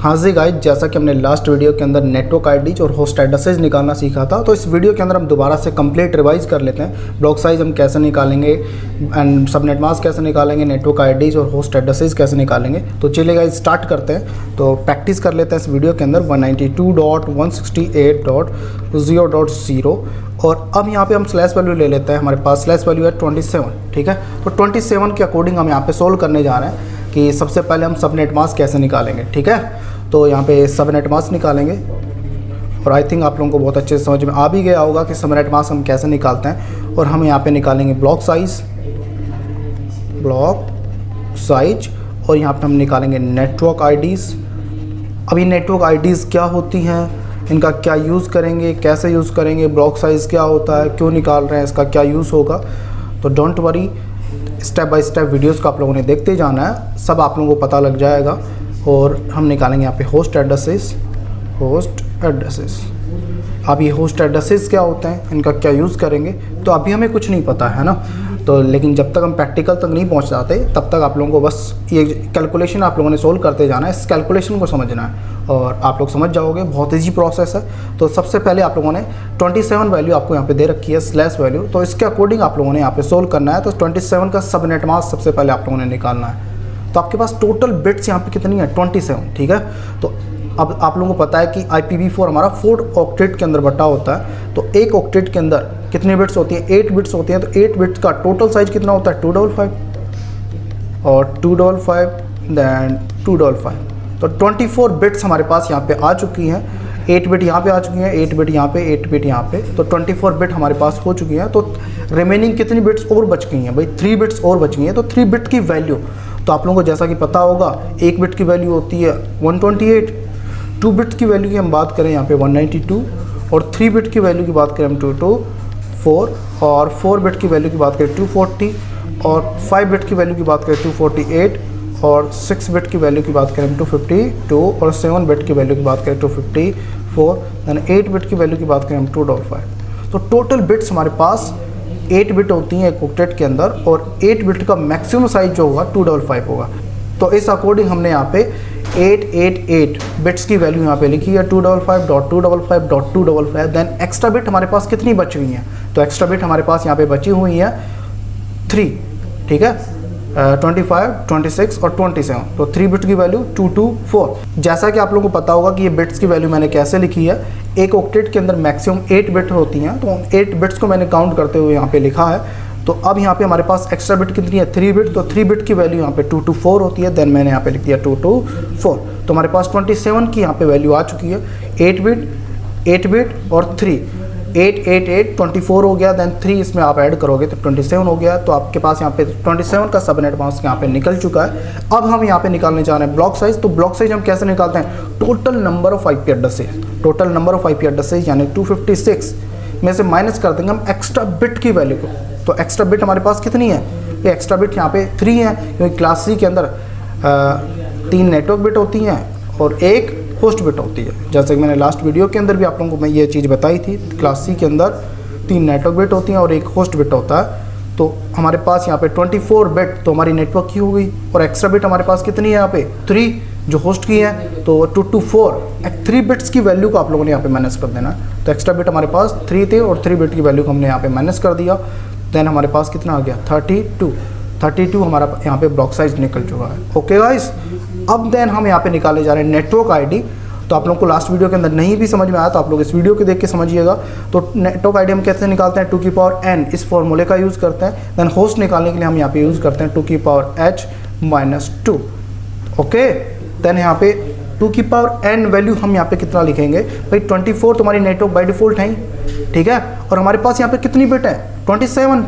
हाँ जी गाइस, जैसा कि हमने लास्ट वीडियो के अंदर नेटवर्क आईडीज और होस्ट एड्रेसेस निकालना सीखा था, तो इस वीडियो के अंदर हम दोबारा से कंप्लीट रिवाइज कर लेते हैं। ब्लॉक साइज हम कैसे निकालेंगे एंड सबनेट मास्क कैसे निकालेंगे, नेटवर्क आईडीज और होस्ट एड्रेसेस कैसे निकालेंगे। तो चलिए गाइस स्टार्ट करते हैं। तो प्रैक्टिस कर लेते हैं इस वीडियो के अंदर 192.168.0.0। और अब यहाँ पे हम स्लैश वैल्यू ले लेते हैं। हमारे पास स्लैश वैल्यू है 27, ठीक है। तो 27 के अकॉर्डिंग हम यहाँ पे सोल्व करने जा रहे हैं कि सबसे पहले हम सबनेट मास्क कैसे निकालेंगे, ठीक है। तो यहाँ पे सबनेट मास्क निकालेंगे और आई थिंक आप लोगों को बहुत अच्छे से समझ में आ भी गया होगा कि सबनेट मास्क हम कैसे निकालते हैं। और हम यहाँ पे निकालेंगे ब्लॉक साइज और यहाँ पे हम निकालेंगे नेटवर्क आईडीज़। अभी नेटवर्क आईडीज़ क्या होती हैं, इनका क्या यूज़ करेंगे, कैसे यूज़ करेंगे, ब्लॉक साइज़ क्या होता है, क्यों निकाल रहे हैं, इसका क्या यूज़ होगा। तो don't worry, step by step videos को आप लोगों ने देखते जाना है, सब आप लोगों को पता लग जाएगा। और हम निकालेंगे यहाँ पे होस्ट एड्रेसेस। अब ये होस्ट एड्रेसेस क्या होते हैं, इनका क्या यूज़ करेंगे, तो अभी हमें कुछ नहीं पता है ना। तो लेकिन जब तक हम प्रैक्टिकल तक नहीं पहुँच जाते तब तक आप लोगों को बस ये कैलकुलेशन आप लोगों ने सोल्व करते जाना है, इस कैलकुलेशन को समझना है और आप लोग समझ जाओगे। बहुत ईजी प्रोसेस है। तो सबसे पहले आप लोगों ने 27 वैल्यू आपको यहाँ पे दे रखी है, स्लैश वैल्यू, तो इसके अकॉर्डिंग आप लोगों ने यहाँ पे सोल्व करना है। तो 27 का सबनेट मास्क सबसे पहले आप लोगों ने निकालना है। तो आपके पास टोटल बिट्स यहाँ पे कितनी है, 27, ठीक है। तो अब आप लोगों को पता है कि IPv4 हमारा 4 ऑक्टेट के अंदर बटा होता है। तो एक ऑक्टेट के अंदर कितनी बिट्स होती हैं, 8 बिट्स होती हैं। तो 8 बिट्स का टोटल साइज कितना होता है, 255 और 255 दैन 255। तो 24 बिट्स हमारे पास यहाँ पे आ चुकी हैं। 8 बिट यहाँ पे आ चुकी हैं, 8 बिट यहाँ पे, 8 बिट यहाँ पे। तो 24 बिट हमारे पास हो चुकी हैं। तो रिमेनिंग कितनी बिट्स और बच गई हैं भाई, 3 बिट्स और बच गई हैं। तो 3 बिट की वैल्यू, तो आप लोगों को जैसा कि पता होगा, 1 बिट की वैल्यू होती है 128, 2 बिट की वैल्यू की हम बात करें यहाँ पे 192 और 3 बिट की वैल्यू की बात करें हम 224 और 4 बिट की वैल्यू की बात करें 240 और 5 बिट की वैल्यू की बात करें 248 और 6 बिट की वैल्यू की बात करें 252 और 7 बिट की वैल्यू की बात करें 254 दैन 8 बिट की वैल्यू की बात करें हम 255। तो टोटल बिट्स हमारे पास 8 बिट होती हैं एक ऑक्टेट के अंदर और 8 बिट का मैक्सिमम साइज जो होगा 255 होगा। तो इस अकॉर्डिंग हमने यहाँ पे 888 बिट्स की वैल्यू यहाँ पे लिखी है, 255.255.255। देन एक्स्ट्रा बिट हमारे पास कितनी बची हुई हैं, तो एक्स्ट्रा बिट हमारे पास यहाँ पे बची हुई है 3, ठीक है, 25, 26 और 27। तो 3 बिट की वैल्यू 224। जैसा कि आप लोगों को पता होगा कि ये बिट्स की वैल्यू मैंने कैसे लिखी है, एक ऑक्टेट के अंदर मैक्सिमम 8 बिट होती हैं। तो 8 बिट्स को मैंने काउंट करते हुए यहाँ पे लिखा है। तो अब यहाँ पे हमारे पास एक्स्ट्रा बिट कितनी है, 3 बिट। तो 3 बिट की वैल्यू यहाँ पे 224 होती है। देन मैंने यहाँ पे लिख दिया 224। तो हमारे पास 27 की यहाँ पे वैल्यू आ चुकी है। 8 बिट और 3, 888 24 हो गया। देन 3 इसमें आप ऐड करोगे तो 27 हो गया। तो आपके पास यहाँ पे 27 का सबनेट मास्क यहाँ पे निकल चुका है। अब हम यहाँ पे निकालने जा रहे हैं ब्लॉक साइज। तो ब्लॉक साइज हम कैसे निकालते हैं, total number of IP addresses यानी 256 में से माइनस कर देंगे हम एक्स्ट्रा बिट की वैल्यू को। तो एक्स्ट्रा बिट हमारे पास कितनी है, ये एक्स्ट्रा बिट यहाँ पे 3 है, क्योंकि क्लास C के अंदर 3 नेटवर्क बिट होती हैं और 1 होस्ट बिट होती है। जैसे कि मैंने लास्ट वीडियो के अंदर भी आप लोगों को मैं ये चीज़ बताई थी, क्लास C के अंदर 3 नेटवर्क बिट होती हैं और 1 होस्ट बिट होता है। तो हमारे पास यहाँ पे 24 बिट तो हमारी नेटवर्क की हो गई और एक्स्ट्रा बिट हमारे पास कितनी है यहाँ पे 3 जो होस्ट की है। तो 224 3 बिट्स की वैल्यू को आप लोगों ने यहाँ पे माइनस कर देना। तो एक्स्ट्रा बिट हमारे पास 3 थे और 3 बिट की वैल्यू को हमने यहाँ पे माइनस कर दिया। देन हमारे पास कितना आ गया 32 हमारा यहाँ पे ब्लॉक साइज निकल चुका है। ओके गाइस, अब देन हम यहाँ पे निकाले जा रहे हैं नेटवर्क आईडी। तो आप लोगों को लास्ट वीडियो के अंदर नहीं भी समझ में आया तो आप लोग इस वीडियो को देख के समझिएगा। तो नेटवर्क आईडी हम कैसे निकालते हैं, 2 की पावर n, इस फॉर्मूले का यूज़ करते हैं। देन होस्ट निकालने के लिए हम यहाँ पे यूज़ करते हैं 2 की पावर h-2। ओके, देन यहाँ पे 2 की पावर n वैल्यू हम यहाँ पे कितना लिखेंगे भाई, 24 तुम्हारी नेटवर्क बाय डिफ़ॉल्ट है, ठीक है। और हमारे पास यहाँ पे कितनी बिट है 27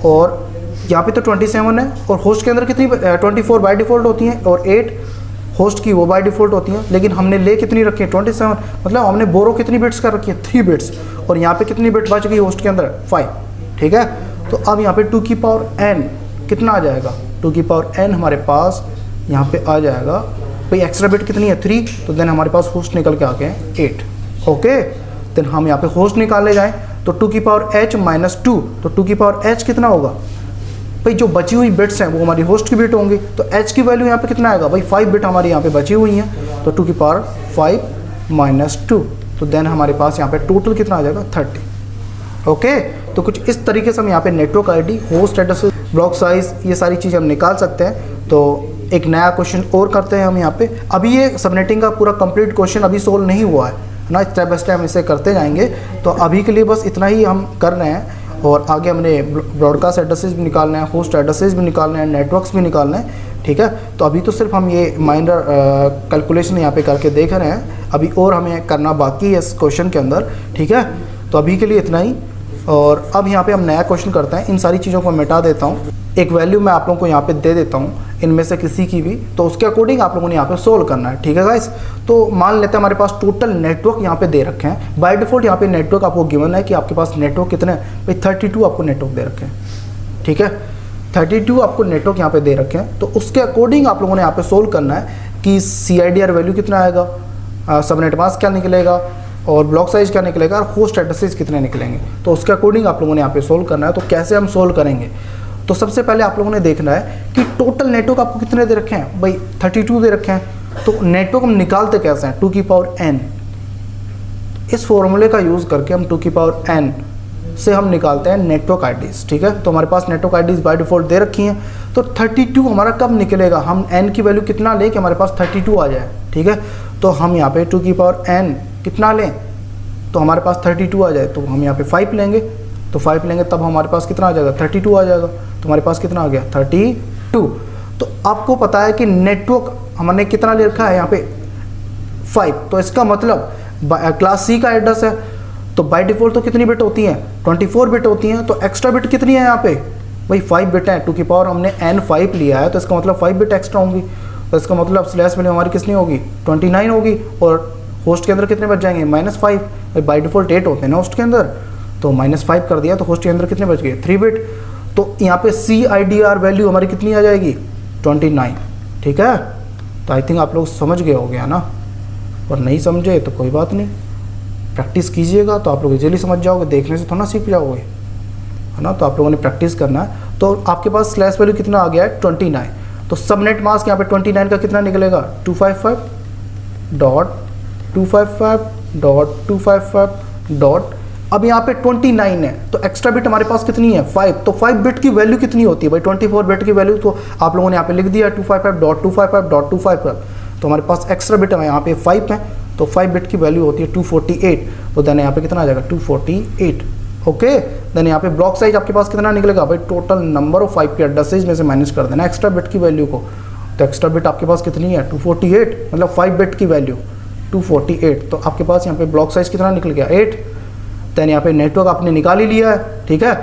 और यहाँ पे तो 27 है। और होस्ट के अंदर कितनी 24 बाय डिफ़ॉल्ट होती हैं और 8 होस्ट की वो बाय डिफ़ॉल्ट होती हैं। लेकिन हमने ले कितनी रखी है 27, मतलब हमने बोरो कितनी बिट्स कर रखी है 3 बिट्स। और यहाँ पे कितनी बिट बच गई होस्ट के अंदर 5, ठीक है। तो अब यहाँ पे 2 की पावर n कितना आ जाएगा, 2 की पावर n हमारे पास यहाँ पे आ जाएगा भाई, एक्स्ट्रा बिट कितनी है 3। तो देन हमारे पास होस्ट निकल के आ गए 8। ओके, देन हम यहाँ पे होस्ट निकाले जाएँ तो 2 की पावर h-2। तो 2 की पावर h कितना होगा, भाई जो बची हुई बिट्स हैं वो हमारी होस्ट की बिट होंगी, तो h की वैल्यू यहाँ पे कितना आएगा भाई 5 बिट हमारी यहाँ पे बची हुई हैं, तो 2 की पावर 5 माइनस 2, तो देन हमारे पास यहाँ पे टोटल कितना आ जाएगा 30। ओके, तो कुछ इस तरीके से हम यहाँ पे network ID, host address, block size, ये सारी चीज़ें हम निकाल सकते हैं। तो एक नया क्वेश्चन और करते हैं हम यहाँ पे। अभी ये सबनेटिंग का पूरा कंप्लीट क्वेश्चन अभी सोल्व नहीं हुआ है ना, स्टेप बाय स्टेप हम इसे करते जाएंगे। तो अभी के लिए बस इतना ही हम कर रहे हैं, और आगे हमने ब्रॉडकास्ट एड्रेसेस भी निकालना है, होस्ट एड्रेसेस भी निकालना है, नेटवर्क्स भी निकालना है, ठीक है। तो अभी तो सिर्फ हम ये माइनर कैलकुलेशन यहाँ पे करके देख रहे हैं, अभी और हमें करना बाकी है इस क्वेश्चन के अंदर, ठीक है। तो अभी के लिए इतना ही, और अब यहाँ पे हम नया क्वेश्चन करते हैं। इन सारी चीज़ों को मिटा देता हूँ, एक वैल्यू मैं आप लोगों को यहाँ पे दे देता हूँ इनमें से किसी की भी, तो उसके अकॉर्डिंग आप लोगों ने यहाँ पे सोल्व करना है, ठीक है गाइस। तो मान लेते हैं हमारे पास टोटल नेटवर्क यहाँ पे दे रखे हैं। बाय डिफॉल्ट यहाँ पे नेटवर्क आपको गिवन है कि आपके पास नेटवर्क कितने हैं भाई, 32 आपको नेटवर्क दे रखे हैं, ठीक है। 32 आपको नेटवर्क यहाँ पे दे रखे हैं, तो उसके अकॉर्डिंग आप लोगों ने यहाँ पे सोल्व करना है कि CIDR वैल्यू कितना आएगा, सबनेट मास्क क्या निकलेगा, और ब्लॉक साइज क्या निकलेगा, और होस्ट एड्रेसेस कितने निकलेंगे। तो उसके अकॉर्डिंग आप लोगों ने यहाँ पे सोल्व करना है। तो कैसे हम सोल्व करेंगे, तो सबसे पहले आप लोगों ने देखना है कि टोटल नेटवर्क आपको कितने दे रखे हैं भाई, 32 दे रखे हैं। तो नेटवर्क हम निकालते कैसे हैं, 2 की पावर n, इस फॉर्मूले का यूज़ करके हम 2 की पावर n से हम निकालते हैं नेटवर्क आईडीज़, ठीक है। तो हमारे पास नेटवर्क आईडीज़ बाय डिफॉल्ट दे रखी हैं। तो 32 हमारा कब निकलेगा, हम n की वैल्यू कितना लें कि हमारे पास 32 आ जाए, ठीक है। तो हम यहाँ पे 2 की पावर n कितना लें तो हमारे पास 32 आ जाए, तो हम यहाँ पे 5 लेंगे, तो 5 लेंगे तब हमारे पास कितना आ जाएगा, 32 आ जाएगा। तो हमारे पास कितना आ गया, 32। तो आपको पता है कि नेटवर्क हमने कितना ले रखा है यहाँ पे 5, तो इसका मतलब क्लास C का एड्रेस है, तो बाय डिफॉल्ट तो कितनी बिट होती हैं, 24 बिट होती हैं। तो एक्स्ट्रा बिट कितनी है यहाँ पे भाई 5 बिट है, 2 की पावर हमने n 5 लिया है, तो इसका मतलब 5 बिट एक्स्ट्रा होंगी। तो इसका मतलब स्लैश वैल्यू हमारी कितनी होगी, 29 होगी, और होस्ट के अंदर कितने बच जाएंगे, -5। बाय डिफॉल्ट 8 होते हैं ना होस्ट के अंदर, तो -5 कर दिया, तो होस्ट के अंदर कितने बच गए, 3 बिट। तो यहाँ पे CIDR वैल्यू हमारी कितनी आ जाएगी, 29, ठीक है। तो आई थिंक आप लोग समझ गए हो गया ना, और नहीं समझे तो कोई बात नहीं, प्रैक्टिस कीजिएगा तो आप लोग इजीली समझ जाओगे, देखने से थोड़ा सीख जाओगे, है ना। तो आप लोगों ने प्रैक्टिस करना है। तो आपके पास स्लैश वैल्यू कितना आ गया है, 29। तो सबनेट मास्क यहाँ पे 29 का कितना निकलेगा, 255.255.255. अब यहाँ पे 29 है, तो एक्स्ट्रा बिट हमारे पास कितनी है, 5। तो 5 बिट की वैल्यू कितनी होती है भाई, 24 बिट की वैल्यू, तो आप लोगों ने यहाँ पे लिख दिया 255.255.255. तो हमारे पास एक्स्ट्रा बिट है यहाँ पे 5 है, तो 5 बिट की वैल्यू होती है 248। तो देन यहाँ पे कितना आ जाएगा, 248। ओके, देन यहाँ पे ब्लॉक साइज आपके पास कितना निकलेगा भाई, टोटल नंबर ऑफ 5 के एड्रेसेज में से माइनस कर देना एक्स्ट्रा बिट की वैल्यू को। तो एक्स्ट्रा बिट आपके पास कितनी है, 248, मतलब 5 बिट की वैल्यू 248। तो आपके पास यहाँ पे ब्लॉक साइज कितना निकल गया, 8। देन यहाँ पे नेटवर्क आपने निकाल ही लिया है, ठीक है।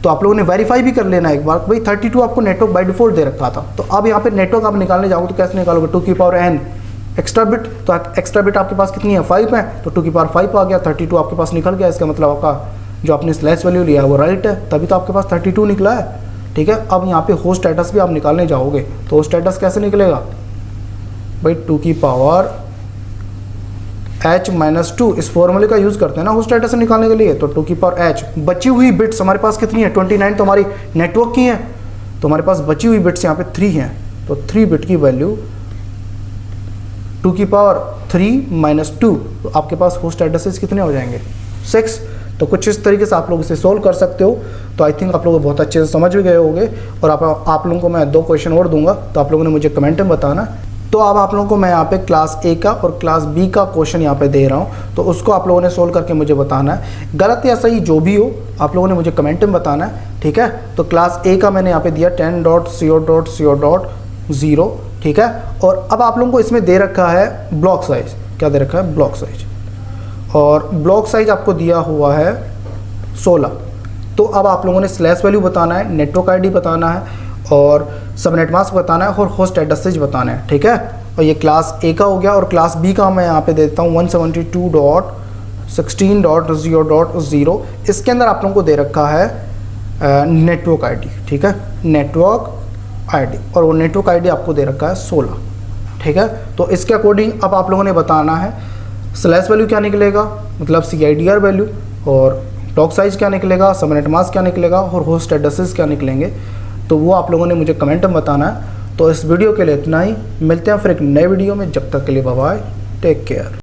तो आप लोगों ने वेरीफाई भी कर लेना एक बार भाई 32 आपको नेटवर्क बाय डिफॉल्ट दे रखा था। तो अब यहाँ पे नेटवर्क आप निकालने जाओगे तो कैसे निकालोगे, 2 की पावर n एक्स्ट्रा बिट। तो एक्स्ट्रा बिट आपके पास कितनी है, 5 है, तो 2 की पावर 5 आ गया, 32 आपके पास निकल गया। इसका मतलब आपका जो आपने स्लैश वैल्यू लिया है वो राइट है, तभी तो आपके पास 32 निकला है, ठीक है। अब यहाँ पे होस्ट एड्रेस भी आप निकालने जाओगे तो होस्ट एड्रेस कैसे निकलेगा भाई, 2 की पावर h-2, इस फॉर्मूले का यूज़ करते हैं ना होस्ट एड्रेस निकालने के लिए। तो 2 की पावर h, बची हुई बिट्स हमारे पास कितनी है, 29 तो हमारी नेटवर्क की है, तो हमारे पास बची हुई बिट्स यहाँ पे 3 हैं। तो 3 बिट की वैल्यू 2 की पावर 3 - 2, तो आपके पास होस्ट एड्रेसेस कितने हो जाएंगे, 6। तो कुछ इस तरीके से आप लोग इसे सोल्व कर सकते हो। तो आई थिंक आप लोग बहुत अच्छे से समझ भी गए होंगे। और आप लोगों को मैं 2 क्वेश्चन और दूंगा, तो आप लोगों ने मुझे कमेंट में बताना। तो अब आप लोगों को मैं यहाँ पे क्लास A का और क्लास B का क्वेश्चन यहाँ पे दे रहा हूँ, तो उसको आप लोगों ने सोल्व करके मुझे बताना है। गलत या सही जो भी हो आप लोगों ने मुझे कमेंट में बताना है, ठीक है। तो क्लास A का मैंने यहाँ पे दिया 10.0.0.0, ठीक है। और अब आप लोगों को इसमें दे रखा है ब्लॉक साइज, क्या दे रखा है, ब्लॉक साइज, और ब्लॉक साइज आपको दिया हुआ है 16। तो अब आप लोगों ने स्लैश वैल्यू बताना है, नेटवर्क आईडी बताना है, और सबनेट मास्क बताना है, और होस्ट एड्रेसेज बताना है, ठीक है। और ये क्लास A का हो गया। और क्लास B का मैं यहाँ पे दे देता हूँ 172.16.0.0। इसके अंदर आप लोगों को दे रखा है नेटवर्क आईडी, ठीक है, नेटवर्क आईडी, और वो नेटवर्क आईडी आपको दे रखा है 16, ठीक है। तो इसके अकॉर्डिंग अब आप लोगों ने बताना है स्लैश वैल्यू क्या निकलेगा, मतलब CIDR वैल्यू, और ब्लॉक साइज क्या निकलेगा, सबनेट मास्क क्या निकलेगा, और होस्ट एड्रेसेस क्या निकलेंगे, तो वो आप लोगों ने मुझे कमेंट में बताना है। तो इस वीडियो के लिए इतना ही, मिलते हैं फिर एक नए वीडियो में, जब तक के लिए बाय बाय, टेक केयर।